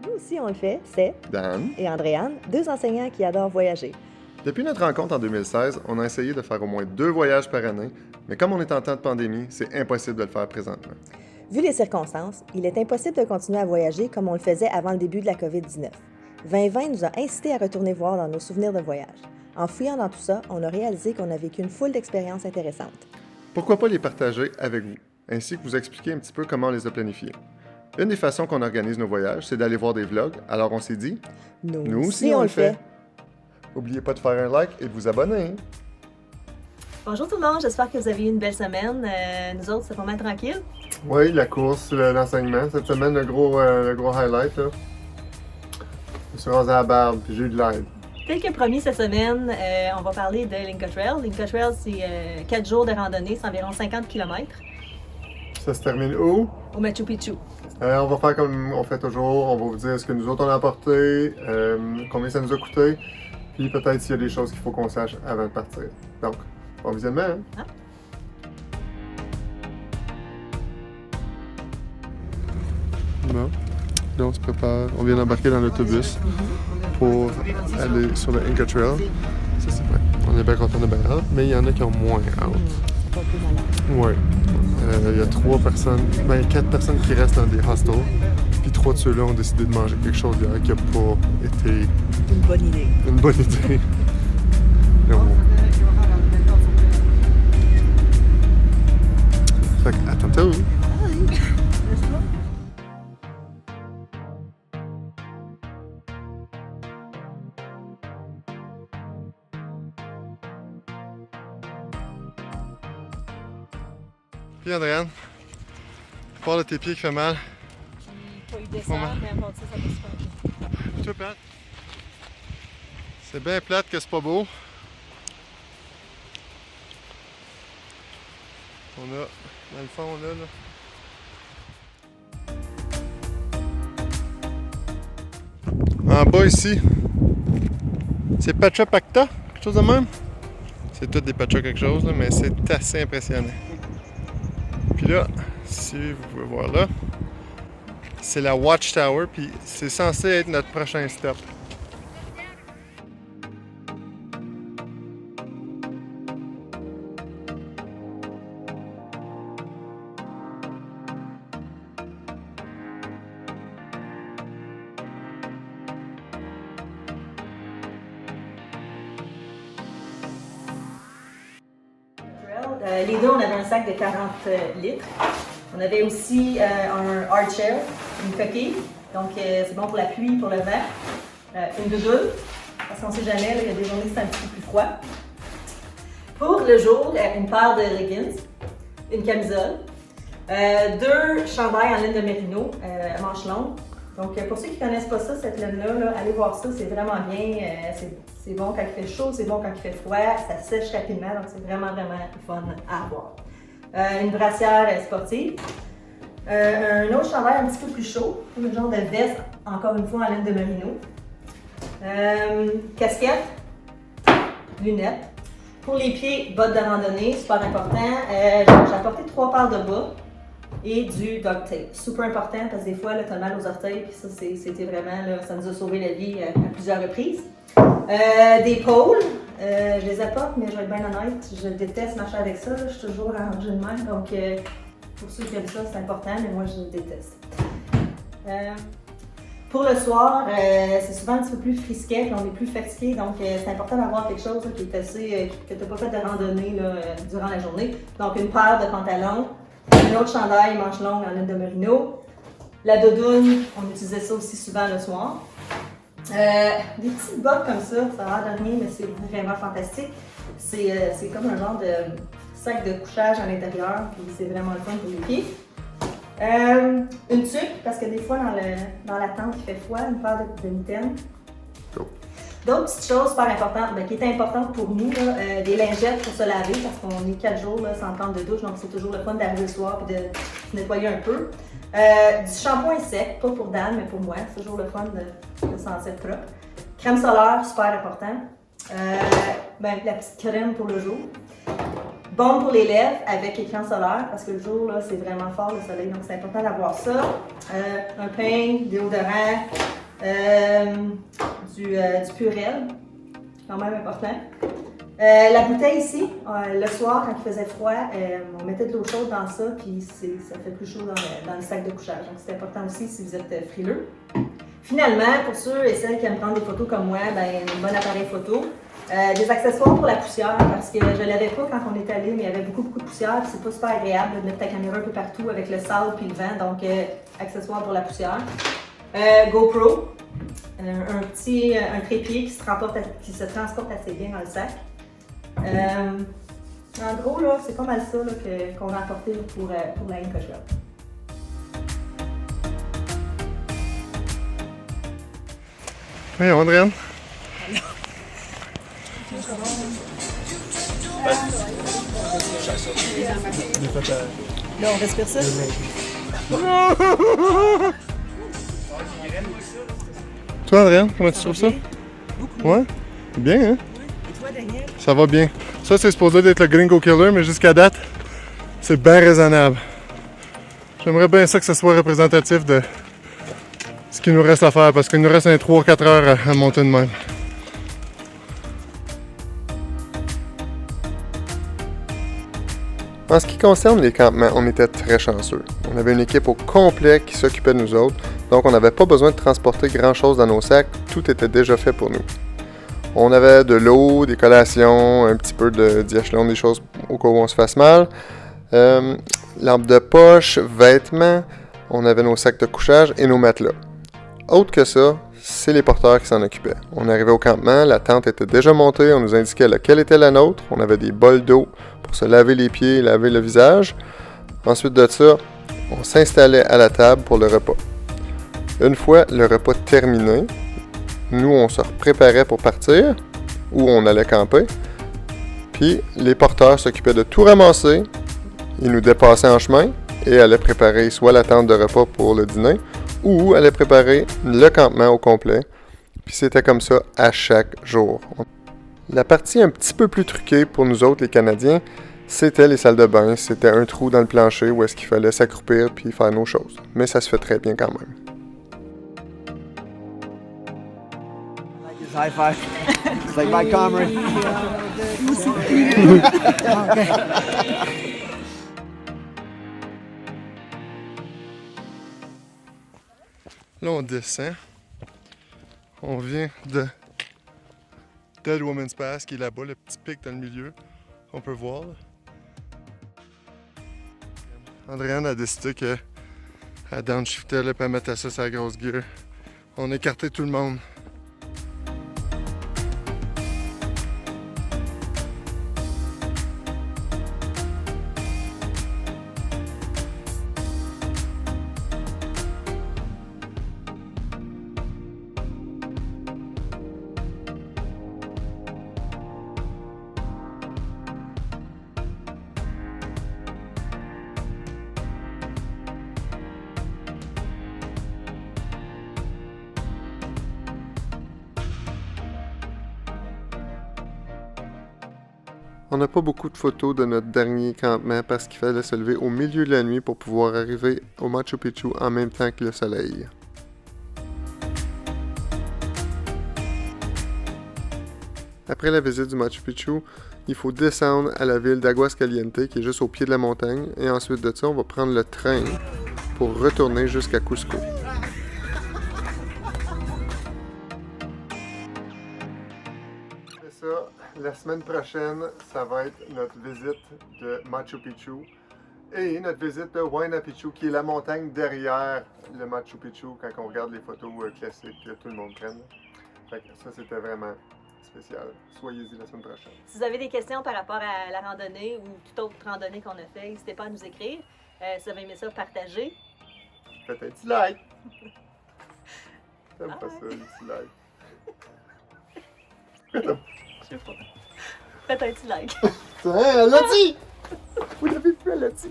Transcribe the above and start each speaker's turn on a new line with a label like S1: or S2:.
S1: Nous aussi, on le fait, c'est
S2: Dan.
S1: et Andréane, deux enseignants qui adorent voyager.
S2: Depuis notre rencontre en 2016, on a essayé de faire au moins 2 voyages par année, mais comme on est en temps de pandémie, c'est impossible de le faire présentement.
S1: Vu les circonstances, il est impossible de continuer à voyager comme on le faisait avant le début de la COVID-19. 2020 nous a incités à retourner voir dans nos souvenirs de voyage. En fouillant dans tout ça, on a réalisé qu'on a vécu une foule d'expériences intéressantes.
S2: Pourquoi pas les partager avec vous, ainsi que vous expliquer un petit peu comment on les a planifiés. Une des façons qu'on organise nos voyages, c'est d'aller voir des vlogs, alors on s'est dit, nous aussi on le fait. N'oubliez pas de faire un like et de vous abonner.
S1: Bonjour tout le monde, j'espère que vous avez eu une belle semaine. Nous autres, c'est pas mal tranquille.
S2: Oui, la course, l'enseignement. Cette semaine, le gros highlight, là. Je suis rendu à la barbe, puis j'ai eu de l'aide.
S1: Tel que promis cette semaine, on va parler de l'Inca Trail. L'Inca Trail, c'est 4 jours de randonnée, c'est environ 50 km.
S2: Ça se termine où?
S1: Au Machu Picchu.
S2: On va faire comme on fait toujours. On va vous dire ce que nous autres on a apporté, combien ça nous a coûté, puis peut-être s'il y a des choses qu'il faut qu'on sache avant de partir. Donc, bon visionnement, hein?
S1: Ah.
S2: Bon, là on se prépare. On vient d'embarquer dans l'autobus pour aller sur le Inca Trail. Ça c'est vrai. On est bien content de bien hâte, mais il y en a qui ont moins hâte.
S1: C'est pas plus malade.
S2: Ouais. Il y a 4 personnes qui restent dans des hostels. Puis 3 de ceux-là ont décidé de manger quelque chose hier qui n'a pas été
S1: Une bonne idée.
S2: une bonne idée. Mais bon. Fait que, à tantôt. Puis Andréane, part de tes pieds qui fait mal.
S1: Pas eu descendre, mais à part ça, ça va super bien.
S2: Tout plate. C'est bien plate que c'est pas beau. On a, dans le fond, là. En bas ici, c'est Pacha Pacta, quelque chose de même. C'est tout des Pacha quelque chose, là, mais c'est assez impressionnant. Puis là, si vous pouvez voir là, c'est la Watchtower, puis c'est censé être notre prochain stop.
S1: Les deux, on avait un sac de 40 litres. On avait aussi un hard shell, une coquille. Donc, c'est bon pour la pluie, pour le vent. Une doudoune, parce qu'on ne sait jamais, là, il y a des journées où c'est un petit peu plus froid. Pour le jour, une paire de leggings, une camisole, 2 chandails en laine de mérino à manches longues. Donc, pour ceux qui ne connaissent pas ça, cette laine-là, allez voir ça, c'est vraiment bien. C'est bon quand il fait chaud, c'est bon quand il fait froid, ça sèche rapidement, donc c'est vraiment, vraiment fun à avoir. Une brassière sportive, un autre chandail un petit peu plus chaud, un genre de veste, encore une fois en laine de merino. Casquette, lunettes. Pour les pieds, bottes de randonnée, super important. J'ai apporté 3 paires de bas et du duct tape. Super important parce que des fois, tu as mal aux orteils, puis ça, c'était vraiment, là, ça nous a sauvé la vie à plusieurs reprises. Des pôles, je les apporte, mais je vais être bien honnête, je déteste marcher avec ça, je suis toujours rangée de même, donc pour ceux qui aiment ça, c'est important, mais moi je déteste. Pour le soir, c'est souvent un petit peu plus frisquet, puis on est plus fatigué, donc c'est important d'avoir quelque chose là, qui est assez, que tu n'as pas fait de randonnée là, durant la journée. Donc une paire de pantalons, un autre chandail manches longues en laine de merino, la doudoune, on utilisait ça aussi souvent le soir. Des petites bottes comme ça a l'air de rien, mais c'est vraiment fantastique. C'est comme un genre de sac de couchage à l'intérieur, puis c'est vraiment le fun pour les pieds. Une tuque, parce que des fois dans la tente il fait froid, une paire de mitaines. D'autres petites choses super importantes, qui étaient importantes pour nous, là, des lingettes pour se laver, parce qu'on est 4 jours là, sans prendre de douche, donc c'est toujours le fun d'arriver le soir et de se nettoyer un peu. Du shampoing sec, pas pour Dan, mais pour moi, c'est toujours le fun de sentir propre. Crème solaire, super important. La petite crème pour le jour. Baume pour les lèvres avec écran solaire, parce que le jour, là, c'est vraiment fort le soleil, donc c'est important d'avoir ça. Un pain, déodorant, du Purell, quand même important. La bouteille ici, le soir, quand il faisait froid, on mettait de l'eau chaude dans ça, puis ça fait plus chaud dans le sac de couchage. Donc c'est important aussi si vous êtes frileux. Finalement, pour ceux et celles qui aiment prendre des photos comme moi, ben, un bon appareil photo. Des accessoires pour la poussière, parce que je ne l'avais pas quand on est allé, mais il y avait beaucoup de poussière, puis c'est pas super agréable de mettre ta caméra un peu partout avec le sable puis le vent, donc accessoires pour la poussière. GoPro, un trépied qui se transporte assez bien dans le sac. En gros, là, c'est pas mal ça là, qu'on a apporté pour la Incoche Club.
S2: Oui, Andréane.
S1: Là, on respire ça.
S2: Toi, Andréane, comment tu trouves ça?
S3: Beaucoup.
S2: Ouais? Bien, hein?
S3: Et toi, Daniel?
S2: Ça va bien. Ça, c'est supposé être le Gringo Killer, mais jusqu'à date, c'est bien raisonnable. J'aimerais bien ça que ce soit représentatif de ce qu'il nous reste à faire, parce qu'il nous reste un 3-4 heures à monter de même. En ce qui concerne les campements, on était très chanceux. On avait une équipe au complet qui s'occupait de nous autres, donc on n'avait pas besoin de transporter grand-chose dans nos sacs, tout était déjà fait pour nous. On avait de l'eau, des collations, un petit peu de diachelon, des choses au cas où on se fasse mal, lampe de poche, vêtements, on avait nos sacs de couchage et nos matelas. Autre que ça, c'est les porteurs qui s'en occupaient. On arrivait au campement, la tente était déjà montée, on nous indiquait laquelle était la nôtre, on avait des bols d'eau pour se laver les pieds et laver le visage. Ensuite de ça, on s'installait à la table pour le repas. Une fois le repas terminé, nous on se préparait pour partir, ou on allait camper, puis les porteurs s'occupaient de tout ramasser, ils nous dépassaient en chemin et allaient préparer soit la tente de repas pour le dîner, ou allaient préparer le campement au complet, puis c'était comme ça à chaque jour. La partie un petit peu plus truquée pour nous autres, les Canadiens, c'était les salles de bain. C'était un trou dans le plancher où est-ce qu'il fallait s'accroupir puis faire nos choses. Mais ça se fait très bien quand même.
S4: High five. It's like my comrade.
S2: Là, on descend. On vient de Dead Woman's Pass qui est là-bas, le petit pic dans le milieu. On peut voir. Là. Andréane a décidé qu'elle downshiftait et elle mettait ça sur la grosse gear. On a écarté tout le monde. On n'a pas beaucoup de photos de notre dernier campement parce qu'il fallait se lever au milieu de la nuit pour pouvoir arriver au Machu Picchu en même temps que le soleil. Après la visite du Machu Picchu, il faut descendre à la ville d'Aguascalientes qui est juste au pied de la montagne et ensuite de ça, on va prendre le train pour retourner jusqu'à Cusco. C'est ça. La semaine prochaine, ça va être notre visite de Machu Picchu et notre visite de Huayna Picchu, qui est la montagne derrière le Machu Picchu quand on regarde les photos classiques que tout le monde prenne. Fait que ça, c'était vraiment spécial. Soyez-y la semaine prochaine.
S1: Si vous avez des questions par rapport à la randonnée ou toute autre randonnée qu'on a fait, n'hésitez pas à nous écrire. Si vous avez aimé ça, partagez.
S2: Faites un petit like! T'aimes pas ça, le petit like?
S1: Je sais pas. Faites un petit like.
S2: Elle l'a dit! Vous l'avez vu, elle l'a dit!